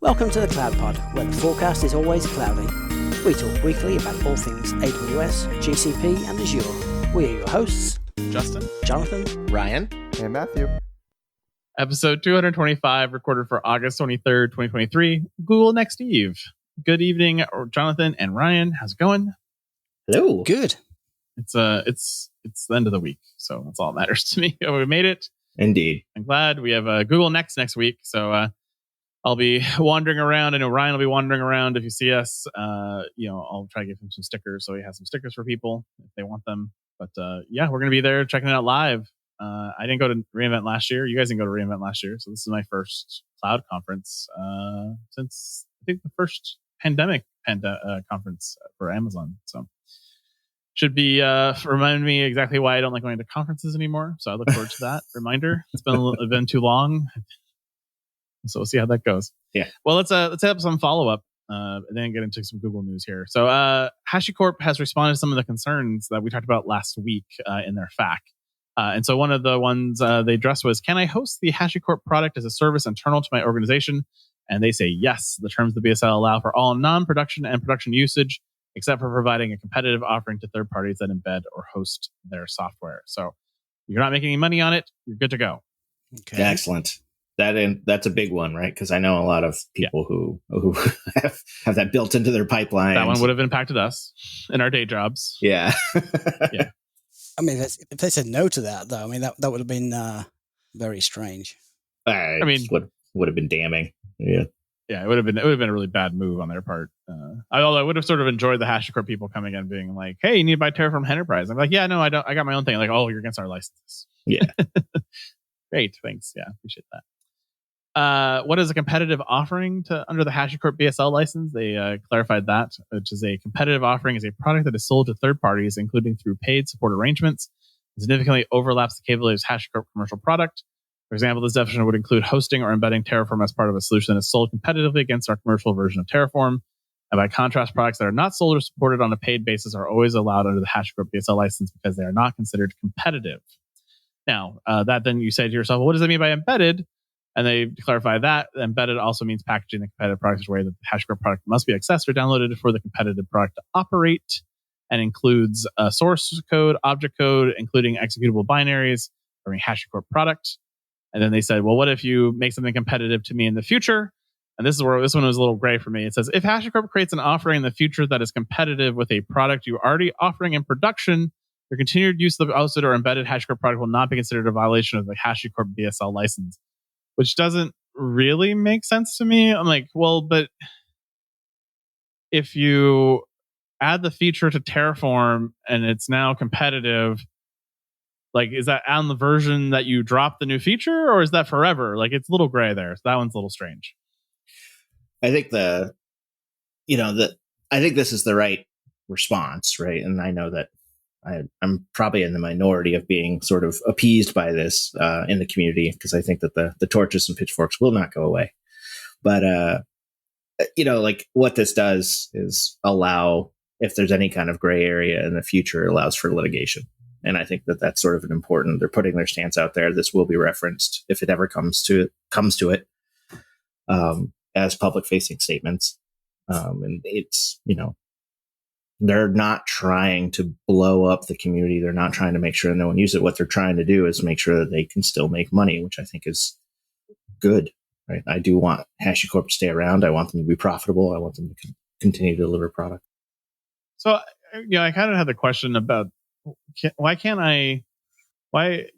Welcome to the CloudPod, where the forecast is always cloudy. We talk weekly about all things AWS, GCP, and Azure. We are your hosts, Justin, Jonathan, Ryan, and Matthew. Episode 225, recorded for August 23rd, 2023. Google Next Eve. Good evening, Jonathan and Ryan. How's it going? hello. Good. It's the end of the week, so that's all that matters to me. We made it. Indeed. I'm glad we have Google next week, so I'll be wandering around. I know Ryan will be wandering around. If you see us, I'll try to give him some stickers, so he has some stickers for people if they want them. But yeah, we're gonna be there checking it out live. I didn't go to reInvent last year. You guys didn't go to reInvent last year, so this is my first cloud conference since I think the first pandemic conference for Amazon. So should be remind me exactly why I don't like going to conferences anymore. So I look forward to that reminder. It's been too long. So we'll see how that goes. Yeah. Well, let's have some follow up and then get into some Google news here. So HashiCorp has responded to some of the concerns that we talked about last week in their FAQ. And so one of the ones they addressed was, can I host the HashiCorp product as a service internal to my organization? And they say yes. The terms of the BSL allow for all non-production and production usage, except for providing a competitive offering to third parties that embed or host their software. So you're not making any money on it. You're good to go. Okay. Excellent. That's a big one, right? Because I know a lot of people who have that built into their pipeline. That one would have impacted us in our day jobs. Yeah. Yeah. I mean, if they said no to that, though, I mean, that would have been very strange. I mean, would have been damning. Yeah. Yeah, it would have been a really bad move on their part. Although I would have sort of enjoyed the HashiCorp people coming in and being like, "Hey, you need to buy Terraform Enterprise." I'm like, "Yeah, no, I don't. I got my own thing." Like, "Oh, you're against our licenses." Yeah. Great, thanks. Yeah, appreciate that. What is a competitive offering under the HashiCorp BSL license? They clarified that, which is a competitive offering is a product that is sold to third parties, including through paid support arrangements. It significantly overlaps the capabilities of HashiCorp commercial product. For example, this definition would include hosting or embedding Terraform as part of a solution that is sold competitively against our commercial version of Terraform. And by contrast, products that are not sold or supported on a paid basis are always allowed under the HashiCorp BSL license because they are not considered competitive. Now, that then you say to yourself, well, what does that mean by embedded? And they clarify that embedded also means packaging the competitive product in a way that the HashiCorp product must be accessed or downloaded for the competitive product to operate, and includes source code, object code, including executable binaries for a HashiCorp product. And then they said, well, what if you make something competitive to me in the future? And this is where this one was a little gray for me. It says, if HashiCorp creates an offering in the future that is competitive with a product you're already offering in production, your continued use of the hosted or embedded HashiCorp product will not be considered a violation of the HashiCorp BSL license, which doesn't really make sense to me. I'm like, well, but if you add the feature to Terraform and it's now competitive, like, is that on the version that you drop the new feature, or is that forever? Like, it's a little gray there. So that one's a little strange. I think I think this is the right response, right? And I know that I'm probably in the minority of being sort of appeased by this in the community, because I think that the torches and pitchforks will not go away. But, like what this does is allow, if there's any kind of gray area in the future, it allows for litigation. And I think that that's sort of an important, they're putting their stance out there. This will be referenced if it ever comes to it as public facing statements. And it's, they're not trying to blow up the community. They're not trying to make sure no one uses it. What they're trying to do is make sure that they can still make money, which I think is good, right? I do want HashiCorp to stay around. I want them to be profitable. I want them to continue to deliver product. So, I kind of had the question about why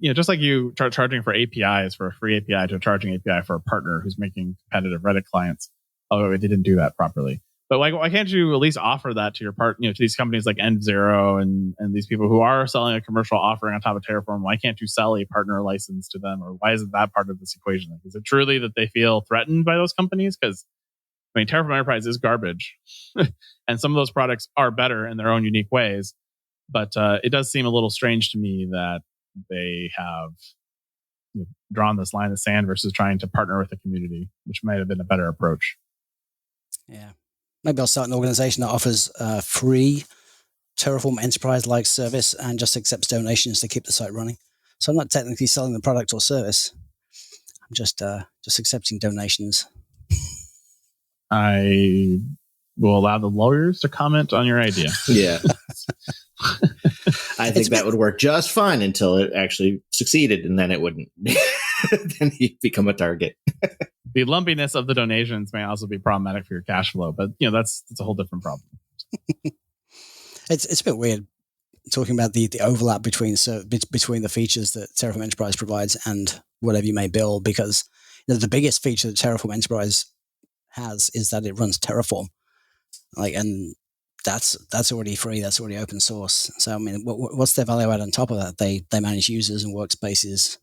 just like you start charging for APIs, for a free API, to charging API for a partner who's making competitive Reddit clients. Oh, they didn't do that properly. But why can't you at least offer that to your to these companies like N0 and these people who are selling a commercial offering on top of Terraform? Why can't you sell a partner license to them? Or why isn't that part of this equation? Like, is it truly that they feel threatened by those companies? Because, Terraform Enterprise is garbage. And some of those products are better in their own unique ways. But it does seem a little strange to me that they have drawn this line in the sand versus trying to partner with the community, which might have been a better approach. Yeah. Maybe I'll start an organization that offers free Terraform Enterprise-like service and just accepts donations to keep the site running. So I'm not technically selling the product or service. I'm just accepting donations. I will allow the lawyers to comment on your idea. Yeah. I think that would work just fine until it actually succeeded, and then it wouldn't. Then you'd become a target. The lumpiness of the donations may also be problematic for your cash flow, but that's a whole different problem. It's a bit weird talking about the overlap between the features that Terraform Enterprise provides and whatever you may build, because the biggest feature that Terraform Enterprise has is that it runs Terraform, and that's already free, that's already open source. So I mean, what's their value add on top of that? They manage users and workspaces,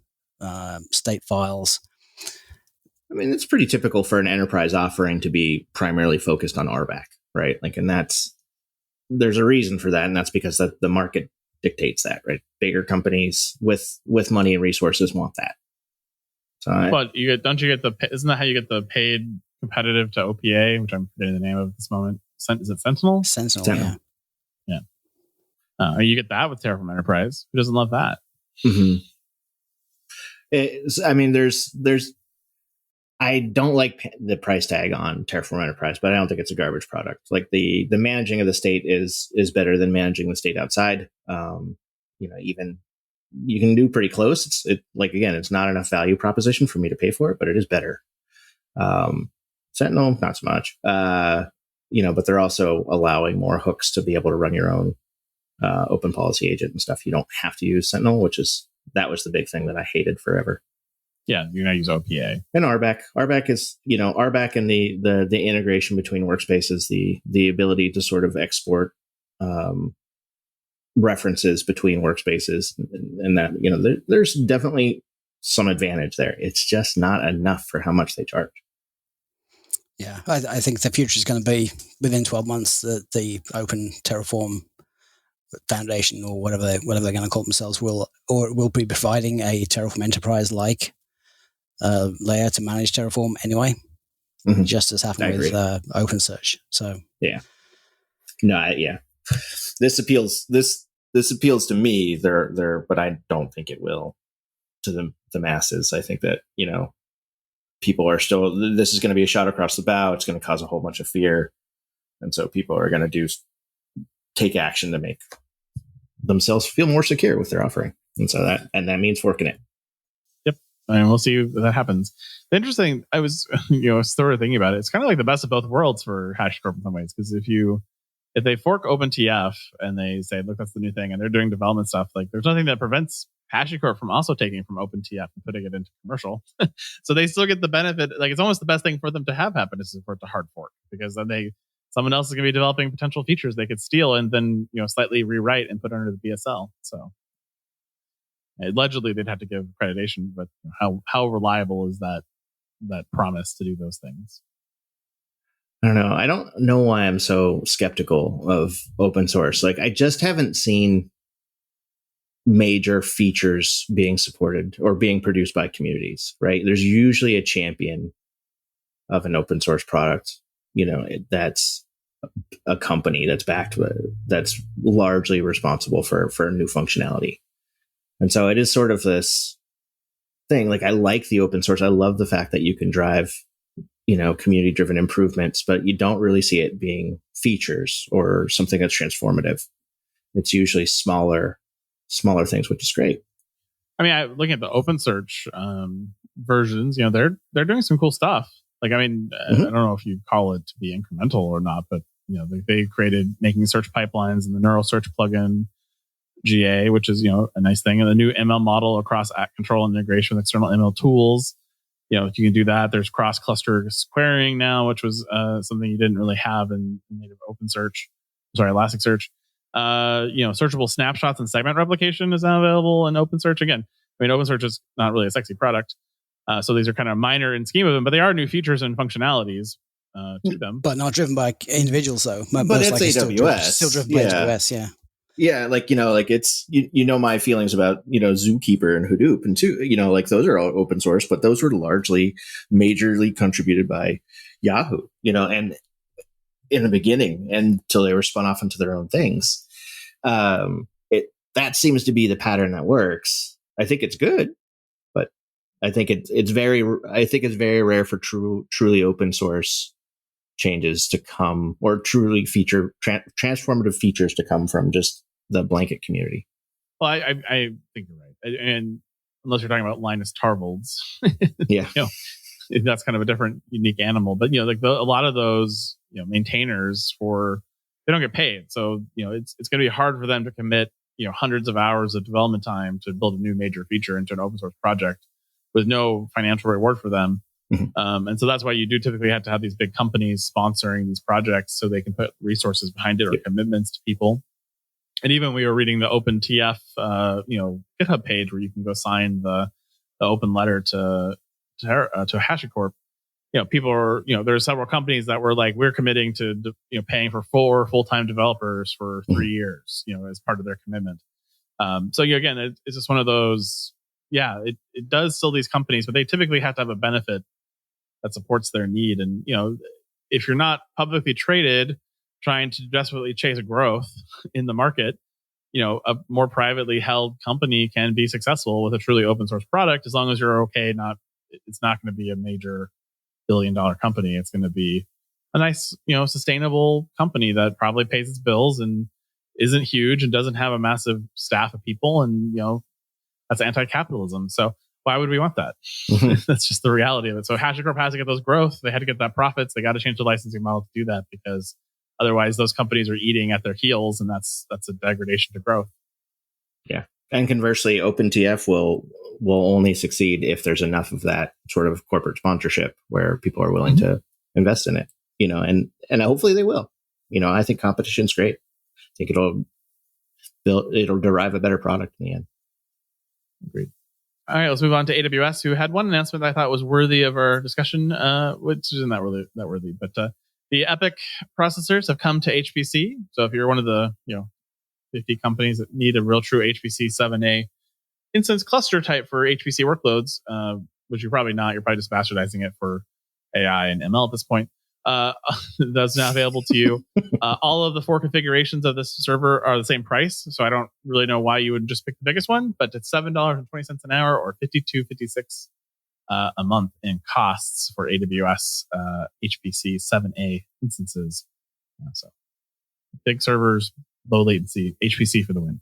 state files. I mean, it's pretty typical for an enterprise offering to be primarily focused on RBAC, right? And there's a reason for that, and that's because the market dictates that, right? Bigger companies with money and resources want that. So but isn't that how you get the paid competitive to OPA, which I'm forgetting the name of at this moment? Is it Sentinel? Sentinel. Yeah. You get that with Terraform Enterprise. Who doesn't love that? Mm-hmm. I don't like the price tag on Terraform Enterprise, but I don't think it's a garbage product. Like the managing of the state is better than managing the state outside. Even you can do pretty close. It's not enough value proposition for me to pay for it, but it is better. Sentinel, not so much. But they're also allowing more hooks to be able to run your own open policy agent and stuff. You don't have to use Sentinel, that was the big thing that I hated forever. Yeah, you're going to use OPA. And RBAC. RBAC is, RBAC and the integration between workspaces, the ability to sort of export references between workspaces, and that, there's definitely some advantage there. It's just not enough for how much they charge. Yeah, I think the future is going to be within 12 months that the Open Terraform Foundation, or whatever they're going to call themselves, will be providing a Terraform Enterprise like layer to manage Terraform anyway, just as happened with OpenSearch. So this appeals to me. But I don't think it will to the masses. I think that people are still. This is going to be a shot across the bow. It's going to cause a whole bunch of fear, and so people are going to take action to make themselves feel more secure with their offering, and so that means forking it. And we'll see if that happens. The interesting, I was, sort of thinking about it. It's kind of like the best of both worlds for HashiCorp in some ways, because if they fork OpenTF and they say, look, that's the new thing, and they're doing development stuff, like there's nothing that prevents HashiCorp from also taking it from OpenTF and putting it into commercial. So they still get the benefit. Like it's almost the best thing for them to have happen is for it to hard fork, because then someone else is going to be developing potential features they could steal and then slightly rewrite and put under the BSL. So. Allegedly, they'd have to give accreditation, but how reliable is that promise to do those things? I don't know. I don't know why I'm so skeptical of open source. Like, I just haven't seen major features being supported or being produced by communities, right? There's usually a champion of an open source product, that's a company that's backed with, that's largely responsible for new functionality. And so it is sort of this thing. Like, I like the open source. I love the fact that you can drive, community driven improvements, but you don't really see it being features or something that's transformative. It's usually smaller things, which is great. I mean, looking at the OpenSearch versions, they're doing some cool stuff. Like, I mean, I don't know if you'd call it to be incremental or not, but they created making search pipelines and the neural search plugin. GA, which is a nice thing, and the new ML model across app control and integration with external ML tools. You can do that. There's cross cluster querying now, which was something you didn't really have in native Elasticsearch. Searchable snapshots and segment replication is now available in OpenSearch. Again, I mean, OpenSearch is not really a sexy product, so these are kind of minor in scheme of them, but they are new features and functionalities to them. But not driven by individuals, though. But it's AWS. Still driven by AWS, yeah. Yeah, it's my feelings about Zookeeper and Hadoop, and those are all open source, but those were largely majorly contributed by Yahoo, and in the beginning until they were spun off into their own things. That seems to be the pattern that works. I think it's good, but I think it's very rare for truly open source changes to come, or truly transformative features to come from just the blanket community. Well, I think you're right. And unless you're talking about Linus Torvalds, Yeah. That's kind of a different, unique animal. But, like a lot of those, maintainers they don't get paid. So, it's going to be hard for them to commit, hundreds of hours of development time to build a new major feature into an open source project with no financial reward for them. Mm-hmm. And so that's why you do typically have to have these big companies sponsoring these projects so they can put resources behind it or commitments to people. And even we were reading the OpenTF, GitHub page where you can go sign the open letter to HashiCorp. People are, there are several companies that were like, we're committing to, paying for 4 full-time developers for 3 years, as part of their commitment. So again, it's just one of those, it does still these companies, but they typically have to have a benefit that supports their need. And, if you're not publicly traded, trying to desperately chase growth in the market, a more privately held company can be successful with a truly open source product, as long as you're okay. It's not going to be a major billion-dollar company. It's going to be a nice, sustainable company that probably pays its bills and isn't huge and doesn't have a massive staff of people. And, that's anti-capitalism. So why would we want that? That's just the reality of it. So HashiCorp has to get those growth. They had to get that profits. They got to change the licensing model to do that, because otherwise those companies are eating at their heels, and that's a degradation to growth. Yeah. And conversely, OpenTF will only succeed if there's enough of that sort of corporate sponsorship where people are willing to invest in it, and hopefully they will. I think competition's great. I think it'll derive a better product in the end. Agreed. All right, let's move on to AWS, who had one announcement that I thought was worthy of our discussion, which isn't that worthy, but the EPYC processors have come to HPC. So if you're one of the 50 companies that need a real true HPC 7A instance cluster type for HPC workloads, which you're probably not, you're probably just bastardizing it for AI and ML at this point. That's now available to you. All of the 4 configurations of this server are the same price, so I don't really know why you would just pick the biggest one. But it's $7.20 an hour, or $52.56 a month in costs for AWS HPC 7A instances. So big servers, low latency, HPC for the win.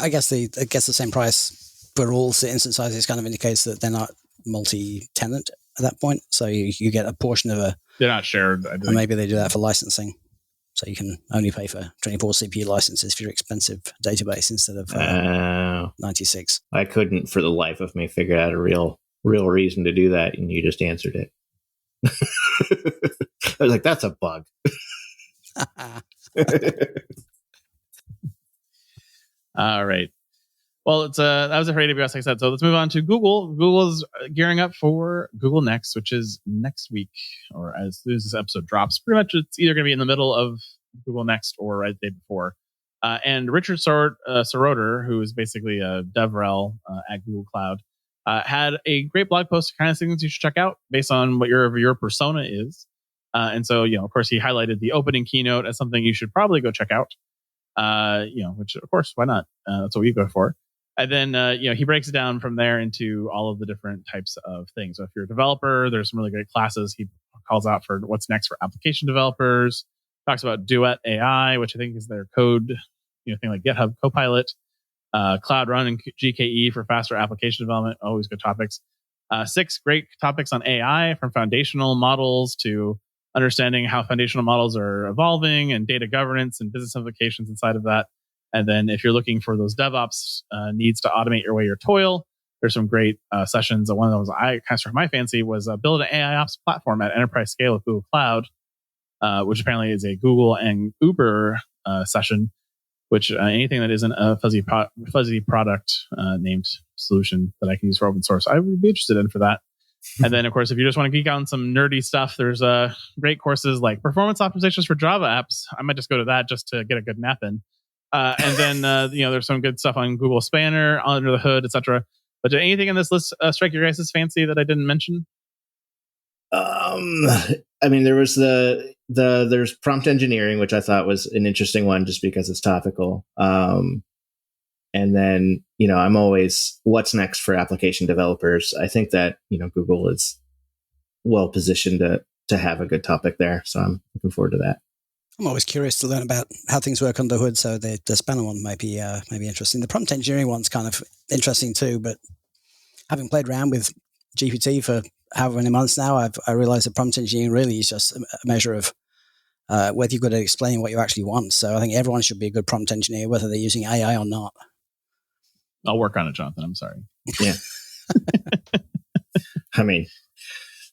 I guess the same price for all the instance sizes kind of indicates that they're not multi-tenant at that point. So you get a portion of they're not shared. And maybe they do that for licensing. So you can only pay for 24 CPU licenses for your expensive database instead of 96. I couldn't for the life of me figure out a real reason to do that, and you just answered it. I was like, that's a bug. All right. Well, it's that was it for AWS, like I said. So let's move on to Google. Google's gearing up for Google Next, which is next week, or as soon as this episode drops. Pretty much, it's either going to be in the middle of Google Next or right the day before. And Richard Seroter, who is basically a DevRel at Google Cloud, had a great blog post, kind of things you should check out based on what your persona is. And so, of course, he highlighted the opening keynote as something you should probably go check out. Which of course, why not? That's what we go for. And then, he breaks it down from there into all of the different types of things. So if you're a developer, there's some really great classes. He calls out for what's next for application developers, talks about Duet AI, which I think is their code, thing like GitHub Copilot, Cloud Run and GKE for faster application development. Always good topics. 6 great topics on AI, from foundational models to understanding how foundational models are evolving, and data governance and business implications inside of that. And then if you're looking for those DevOps needs to automate your way your toil, there's some great sessions. One of those I kind of struck my fancy was build an AI ops platform at enterprise scale with Google Cloud, which apparently is a Google and Uber session, which anything that isn't a fuzzy product named solution that I can use for open source, I would be interested in for that. And then, of course, if you just want to geek out on some nerdy stuff, there's great courses like performance optimizations for Java apps. I might just go to that just to get a good nap in. And then, there's some good stuff on Google Spanner, under the hood, etc. But did anything in this list strike your guys' fancy that I didn't mention? There was there's prompt engineering, which I thought was an interesting one just because it's topical. And then, I'm always, what's next for application developers? I think that, Google is well positioned to have a good topic there. So I'm looking forward to that. I'm always curious to learn about how things work under the hood. So the spanner one might be interesting. The prompt engineering one's kind of interesting too. But having played around with GPT for however many months now, I realized that prompt engineering really is just a measure of whether you're good at explaining what you actually want. So I think everyone should be a good prompt engineer, whether they're using AI or not. I'll work on it, Jonathan. I'm sorry. Yeah. I mean,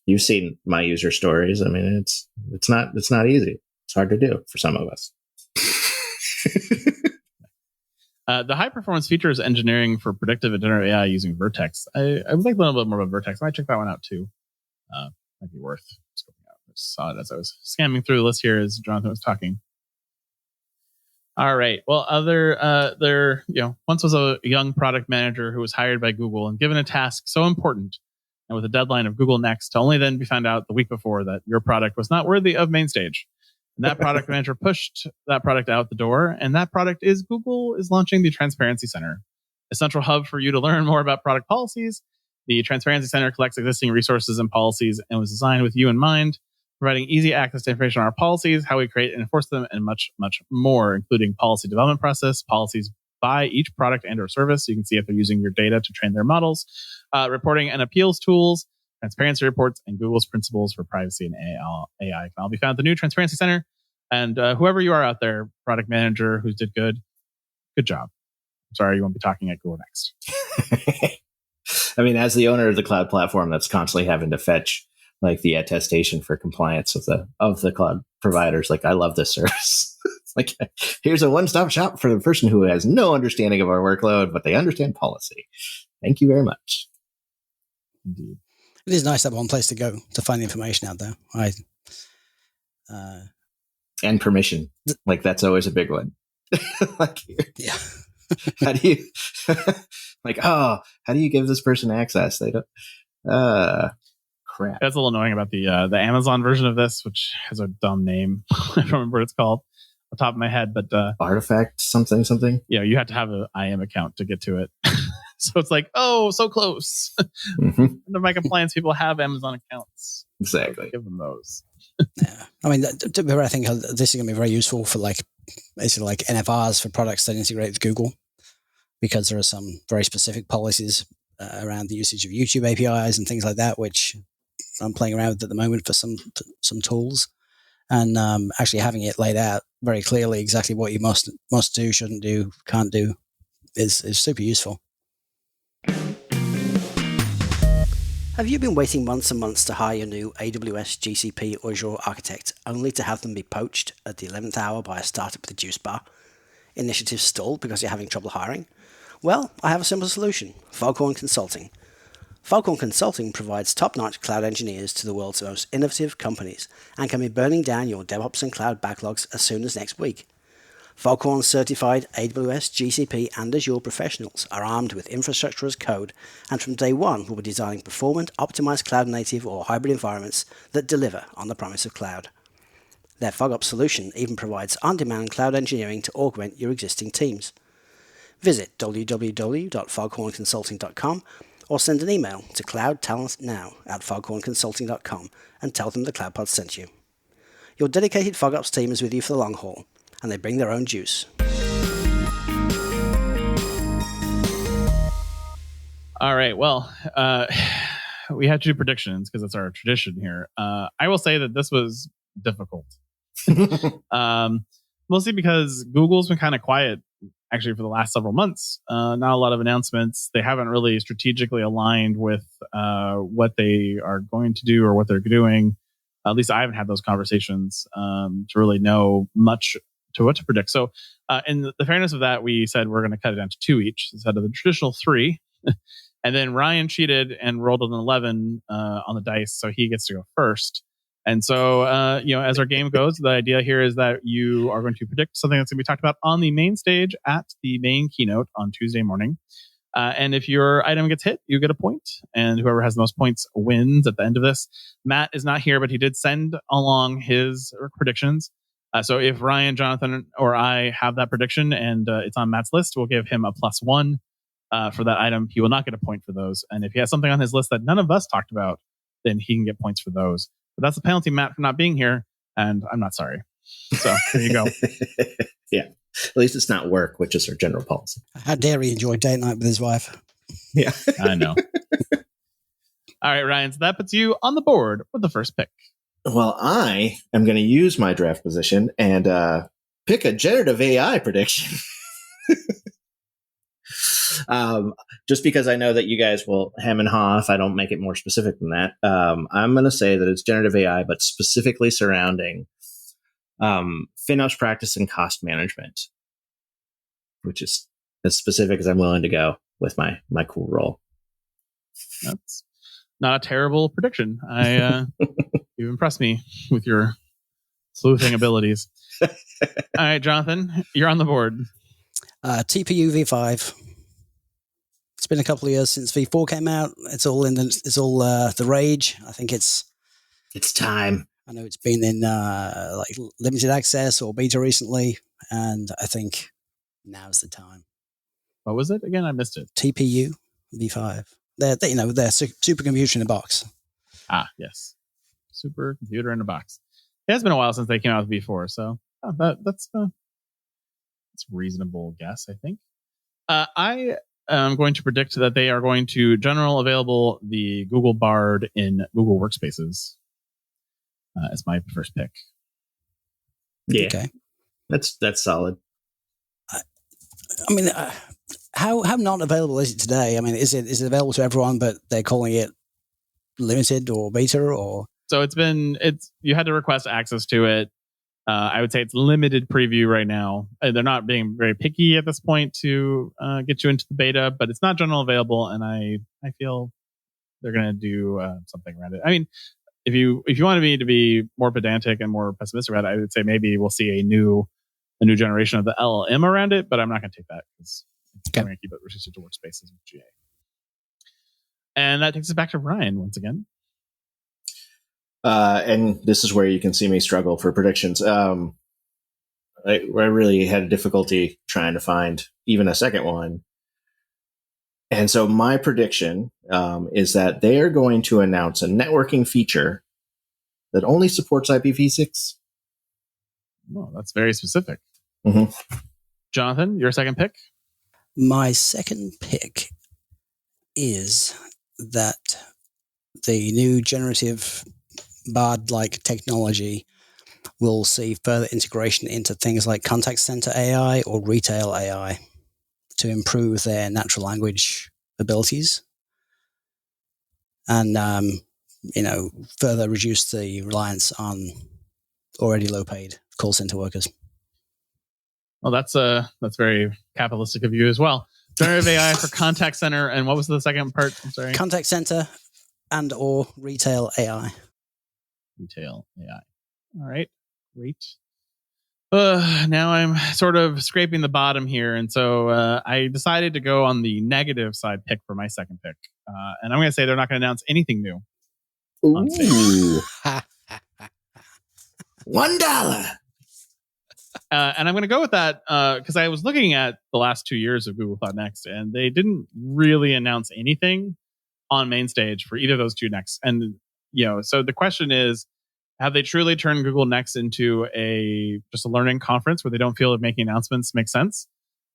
you've seen my user stories. I mean, it's not easy. It's hard to do for some of us. The high performance features engineering for predictive and generative AI using Vertex. I would like to learn a little bit more about Vertex. I might check that one out too. Might be worth scoping out. I saw it as I was scamming through the list here as Jonathan was talking. All right. Well, once was a young product manager who was hired by Google and given a task so important and with a deadline of Google Next to only then be found out the week before that your product was not worthy of main stage. And that product manager pushed that product out the door. And that product is Google is launching the Transparency Center, a central hub for you to learn more about product policies. The Transparency Center collects existing resources and policies and was designed with you in mind, providing easy access to information on our policies, how we create and enforce them, and much, much more, including policy development process, policies by each product and or service. So you can see if they're using your data to train their models, reporting and appeals tools, transparency reports, and Google's principles for privacy and AI can all be found at the new Transparency Center. And whoever you are out there, product manager who did good job. Sorry, you won't be talking at Google Next. I mean, as the owner of the cloud platform that's constantly having to fetch like the attestation for compliance of the cloud providers, like I love this service. It's like, here's a one-stop shop for the person who has no understanding of our workload, but they understand policy. Thank you very much. Indeed. It is nice to have one place to go to find the information out there. And permission. Like that's always a big one. Like, yeah. How do you how do you give this person access? They don't crap. That's a little annoying about the Amazon version of this, which has a dumb name. I don't remember what it's called off the top of my head, but Artifact something. Yeah, you have to have an IAM account to get to it. So it's like, oh, so close. Mm-hmm. None of my compliance people have Amazon accounts. Exactly. So give them those. Yeah. I mean, I think this is going to be very useful for basically like NFRs for products that integrate with Google, because there are some very specific policies around the usage of YouTube APIs and things like that, which I'm playing around with at the moment for some tools, and actually having it laid out very clearly exactly what you must do, shouldn't do, can't do is super useful. Have you been waiting months and months to hire your new AWS, GCP, or Azure architect, only to have them be poached at the 11th hour by a startup with a juice bar? Initiatives stalled because you're having trouble hiring? Well, I have a simple solution: Foghorn Consulting. Foghorn Consulting provides top-notch cloud engineers to the world's most innovative companies and can be burning down your DevOps and cloud backlogs as soon as next week. Foghorn certified AWS, GCP, and Azure professionals are armed with infrastructure as code, and from day one will be designing performant, optimized cloud-native or hybrid environments that deliver on the promise of cloud. Their FogOps solution even provides on-demand cloud engineering to augment your existing teams. Visit www.foghornconsulting.com or send an email to cloudtalentnow@foghornconsulting.com and tell them the CloudPod sent you. Your dedicated FogOps team is with you for the long haul, and they bring their own juice. All right. Well, we have to do predictions because it's our tradition here. I will say that this was difficult. Mostly because Google's been kind of quiet actually for the last several months. Not a lot of announcements. They haven't really strategically aligned with what they are going to do or what they're doing. At least I haven't had those conversations to really know much to what to predict. So in the fairness of that, we said we're going to cut it down to 2 each instead of the traditional 3. And then Ryan cheated and rolled an 11 on the dice, so he gets to go first. And so, as our game goes, the idea here is that you are going to predict something that's going to be talked about on the main stage at the main keynote on Tuesday morning. And if your item gets hit, you get a point. And whoever has the most points wins at the end of this. Matt is not here, but he did send along his predictions. So if Ryan, Jonathan, or I have that prediction and it's on Matt's list, we'll give him a +1 for that item. He will not get a point for those. And if he has something on his list that none of us talked about, then he can get points for those. But that's the penalty, Matt, for not being here, and I'm not sorry. So there you go. Yeah. At least it's not work, which is our general policy. How dare he enjoy date night with his wife? Yeah. I know. All right, Ryan. So that puts you on the board with the first pick. Well, I am going to use my draft position and pick a generative AI prediction. Just because I know that you guys will hem and haw if I don't make it more specific than that. I'm going to say that it's generative AI, but specifically surrounding FinOps practice and cost management, which is as specific as I'm willing to go with my cool role. That's not a terrible prediction. You impressed me with your sleuthing abilities. All right, Jonathan, you're on the board. TPU V5. It's been a couple of years since V4 came out. It's all the rage. I think it's time. I know it's been in like limited access or beta recently, and I think now's the time. What was it again? I missed it. TPU V5. They're supercomputer in a box. Ah, yes, supercomputer in a box. It has been a while since they came out with V4, so that's reasonable guess. I think. I am going to predict that they are going to general available the Google Bard in Google Workspaces. As my first pick. Yeah, okay, that's solid. I mean, how not available is it today? I mean, is it available to everyone, but they're calling it limited or beta or? So you had to request access to it. I would say it's limited preview right now. They're not being very picky at this point to get you into the beta, but it's not general available, and I feel they're going to do something around it. I mean. If you wanted me to be more pedantic and more pessimistic about it, I would say maybe we'll see a new generation of the LLM around it, but I'm not going to take that because I'm going to keep it restricted to Workspaces with GA. And that takes us back to Ryan once again. And this is where you can see me struggle for predictions. I really had difficulty trying to find even a second one. And so my prediction is that they are going to announce a networking feature that only supports IPv6. Oh, that's very specific. Mm-hmm. Jonathan, your second pick? My second pick is that the new generative Bard-like technology will see further integration into things like contact center AI or retail AI to improve their natural language abilities and, further reduce the reliance on already low-paid call center workers. Well, that's very capitalistic of you as well. Generative AI for contact center, and what was the second part? I'm sorry. Contact center and or retail AI. Retail AI. All right, great. Now I'm sort of scraping the bottom here, and so I decided to go on the negative side pick for my second pick, and I'm going to say they're not going to announce anything new. On stage. $1. And I'm going to go with that because I was looking at the last 2 years of Google Cloud Next, and they didn't really announce anything on main stage for either of those two Next. And so the question is, have they truly turned Google Next into just a learning conference where they don't feel that making announcements makes sense?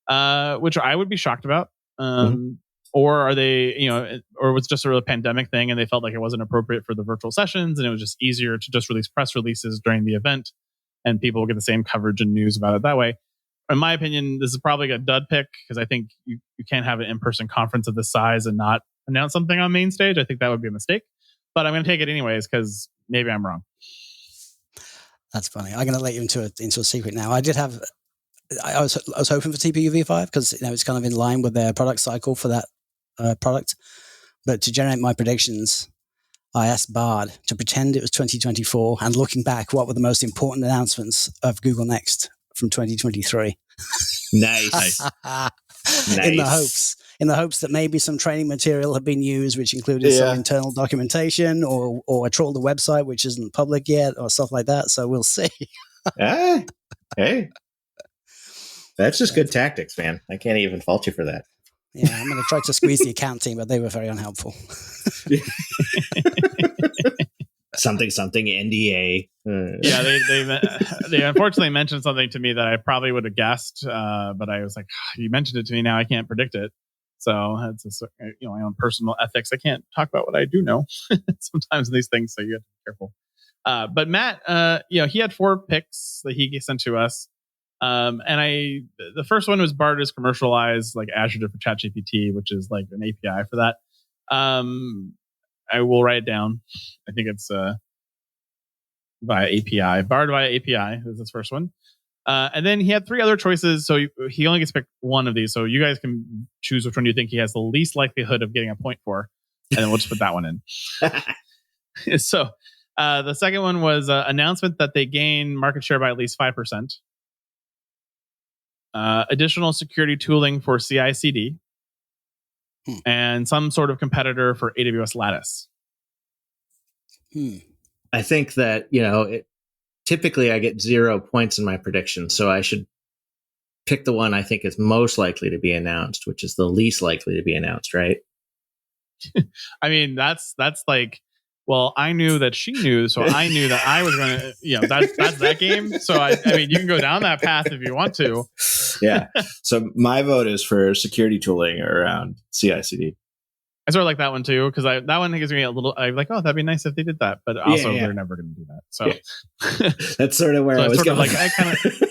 Which I would be shocked about. Or are they, or was it just sort of a pandemic thing and they felt like it wasn't appropriate for the virtual sessions and it was just easier to just release press releases during the event and people will get the same coverage and news about it that way? In my opinion, this is probably a dud pick because I think you can't have an in-person conference of this size and not announce something on main stage. I think that would be a mistake. But I'm going to take it anyways because maybe I'm wrong. That's funny. I'm going to let you into a secret now. I was hoping for TPU V5 because it's kind of in line with their product cycle for that product. But to generate my predictions, I asked Bard to pretend it was 2024 and looking back, what were the most important announcements of Google Next from 2023? Nice. Nice. In the hopes that maybe some training material had been used, which included some internal documentation or I trolled the website, which isn't public yet or stuff like that. So we'll see. Hey, that's just good tactics, man. I can't even fault you for that. Yeah, I'm going to try to squeeze the account team, but they were very unhelpful. something NDA. Yeah, they unfortunately mentioned something to me that I probably would have guessed, but I was like, you mentioned it to me now, I can't predict it. So it's my own personal ethics. I can't talk about what I do know sometimes in these things, so you have to be careful. But Matt, he had 4 picks that he sent to us. And the first one was Bard is commercialized like Azure for ChatGPT, which is like an API for that. I will write it down. I think it's via API. Bard via API is this first one. And then he had 3 other choices, so he only gets to pick one of these. So you guys can choose which one you think he has the least likelihood of getting a point for, and then we'll just put that one in. So the second one was announcement that they gain market share by at least 5%. Additional security tooling for CI/CD, and some sort of competitor for AWS Lattice. I think that, typically I get 0 points in my prediction, so I should pick the one I think is most likely to be announced, which is the least likely to be announced, right? I mean, that's like, well, I knew that she knew, so I knew that I was going to, that's that game. So I mean, you can go down that path if you want to. Yeah. So my vote is for security tooling around CI/CD. I sort of like that one too, because that one gives me a little. I'm like, oh, that'd be nice if they did that, but also they're never going to do that. So that's sort of where I was going. Like, I kind of,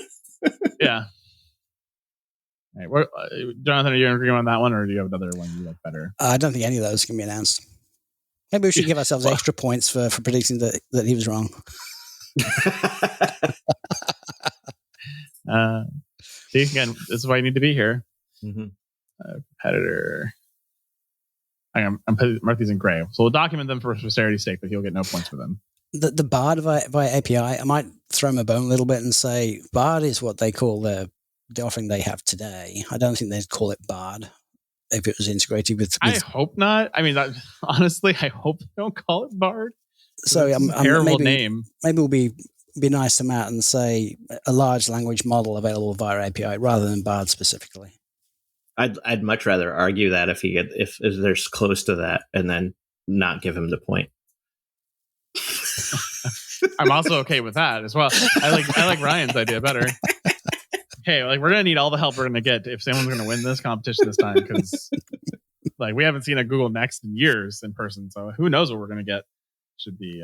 yeah. All right, Jonathan, are you agreeing on that one, or do you have another one you like better? I don't think any of those can be announced. Maybe we should give ourselves extra points for predicting that he was wrong. See, again, this is why you need to be here. Mm-hmm. Competitor. I'm putting these in gray, so we'll document them for posterity's sake, but he'll get no points for them. The Bard via API, I might throw him a bone a little bit and say Bard is what they call the offering they have today. I don't think they'd call it Bard if it was integrated with I hope not. I mean, honestly, I hope they don't call it Bard. So terrible name. Maybe we'll be nice to Matt and say a large language model available via API rather than Bard specifically. I'd much rather argue that if there's close to that, and then not give him the point. I'm also okay with that as well. I like Ryan's idea better. Hey, like, we're gonna need all the help we're gonna get if someone's gonna win this competition this time, because like we haven't seen a Google Next in years in person, so who knows what we're gonna get? Should be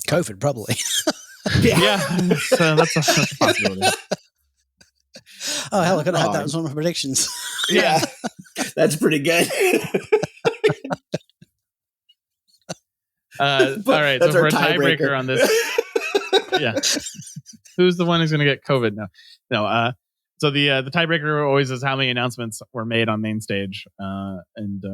COVID probably. Yeah, that's a possibility. Oh hell, I could have had that as one of my predictions. Yeah, that's pretty good. All right, so for a tiebreaker on this, yeah, who's the one who's going to get COVID now? No. So the tiebreaker always is how many announcements were made on main stage, and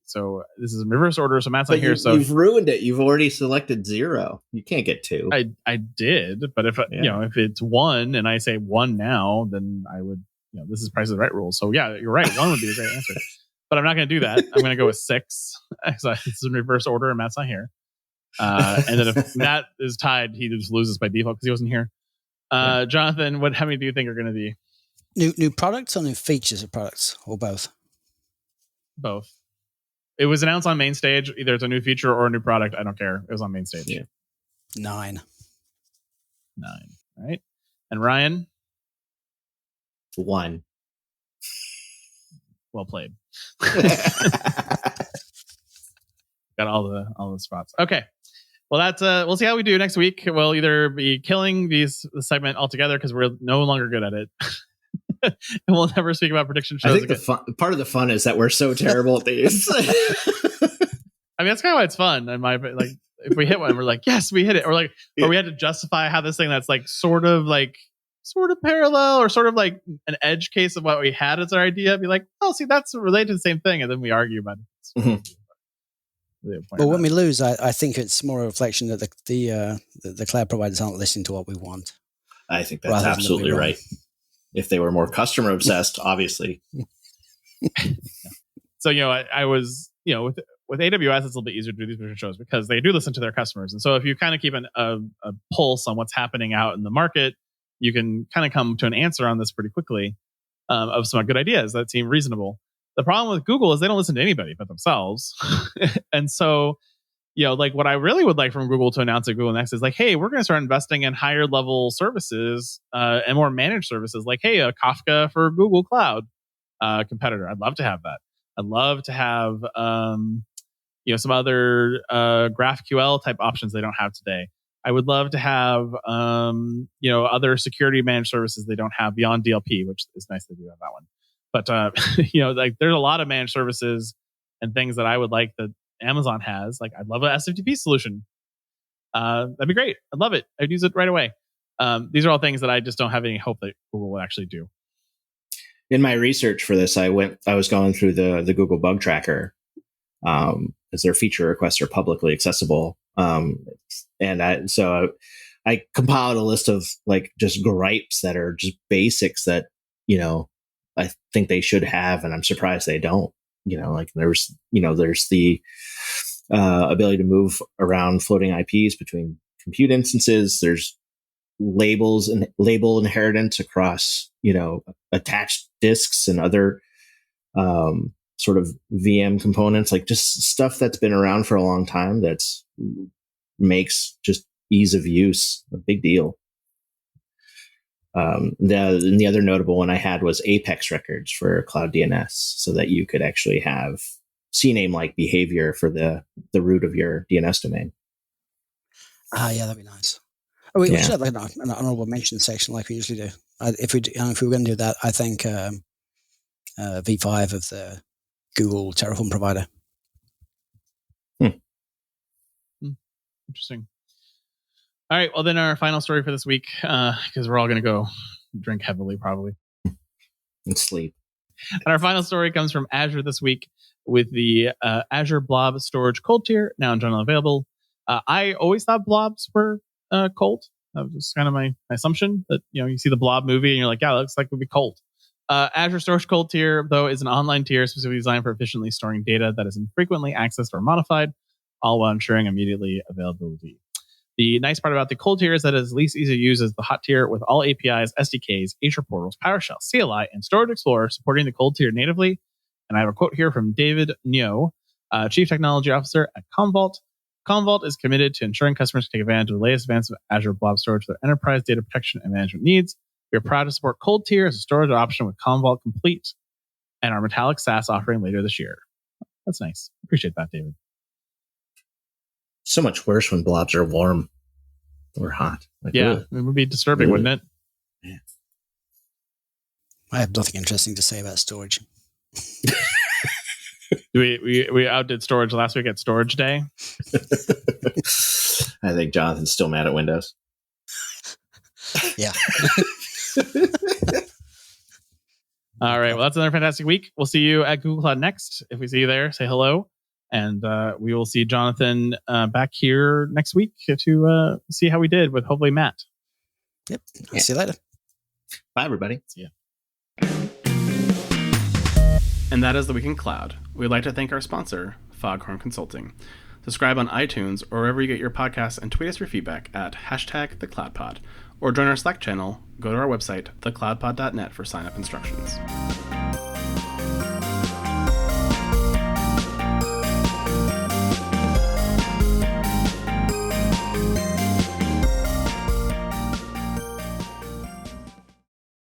so this is in reverse order. So Matt's not here, so you've ruined it. You've already selected 0. You can't get 2. I did, but if if it's 1 and I say 1 now, then I would. This is Price is Right rule. So yeah, you're right. 1 would be a great answer, but I'm not going to do that. I'm going to go with 6. So this is in reverse order, and Matt's not here. And then if Matt is tied, he just loses by default because he wasn't here. Jonathan, how many do you think are going to be? New products or new features of products, or both? Both. It was announced on main stage. Either it's a new feature or a new product. I don't care. It was on main stage. Yeah. 9. All right. And Ryan? 1. Well played. Got all the spots. Okay. Well, that's we'll see how we do next week. We'll either be killing the segment altogether because we're no longer good at it. And we'll never speak about prediction shows. I think part of the fun is that we're so terrible at these. I mean, that's kind of why it's fun. And if we hit one, we're like, yes, we hit it, or or we had to justify how this thing that's sort of parallel or sort of like an edge case of what we had as our idea. Be like, oh, see, that's related to the same thing, and then we argue about it. Really but when we lose, I think it's more a reflection that the cloud providers aren't listening to what we want. I think that's absolutely right. If they were more customer obsessed, obviously. So, I was, with AWS, it's a little bit easier to do these prediction shows because they do listen to their customers. And so if you kind of keep a pulse on what's happening out in the market, you can kind of come to an answer on this pretty quickly of some good ideas that seem reasonable. The problem with Google is they don't listen to anybody but themselves. And so, like what I really would like from Google to announce at Google Next is like, hey, we're going to start investing in higher level services and more managed services. Like, hey, a Kafka for Google Cloud competitor. I'd love to have that. I'd love to have some other GraphQL type options they don't have today. I would love to have other security managed services they don't have beyond DLP, which is nice they do have that one. But like there's a lot of managed services and things that I would like that Amazon has. Like I'd love a SFTP solution. That'd be great. I'd love it. I'd use it right away. These are all things that I just don't have any hope that Google will actually do. In my research for this, I was going through the Google Bug Tracker, as their feature requests are publicly accessible. And I compiled a list of like just gripes that are just basics that, I think they should have. And I'm surprised they don't, like there's the ability to move around floating IPs between compute instances. There's labels and label inheritance across, attached disks and other, sort of VM components, like just stuff that's been around for a long time that's makes just ease of use a big deal. The other notable one I had was Apex records for Cloud DNS, so that you could actually have CNAME like behavior for the root of your DNS domain. Yeah, that'd be nice. Oh, we should have like an honorable mention section like we usually do. If we were going to do that, I think V5 of the Google Terraform provider. Interesting. All right. Well, then our final story for this week, because we're all going to go drink heavily probably and sleep. And our final story comes from Azure this week with the Azure Blob Storage cold tier now in general available. I always thought blobs were cold. That was just kind of my assumption that, you see the blob movie and you're like, yeah, it looks like it would be cold. Azure Storage Cold Tier, though, is an online tier specifically designed for efficiently storing data that is infrequently accessed or modified, all while ensuring immediately availability. The nice part about the cold tier is that it is least easy to use as the hot tier, with all APIs, SDKs, Azure portals, PowerShell, CLI, and Storage Explorer supporting the cold tier natively. And I have a quote here from David Nyo, Chief Technology Officer at Commvault. Commvault is committed to ensuring customers can take advantage of the latest advances of Azure Blob Storage for their enterprise data protection and management needs. We are proud to support cold tier as a storage option with Commvault Complete and our Metallic SaaS offering later this year. That's nice. Appreciate that, David. So much worse when blobs are warm or hot. Like, it would be disturbing, wouldn't it? Yeah. I have nothing interesting to say about storage. We outdid storage last week at Storage Day. I think Jonathan's still mad at Windows. Yeah. All right. Well, that's another fantastic week. We'll see you at Google Cloud Next. If we see you there, say hello. And we will see Jonathan back here next week to see how we did with hopefully Matt. Yep. I'll see you later. Bye, everybody. See ya. And that is the Week in Cloud. We'd like to thank our sponsor, Foghorn Consulting. Subscribe on iTunes or wherever you get your podcasts and tweet us your feedback at #TheCloudPod. Or join our Slack channel. Go to our website, thecloudpod.net for sign-up instructions.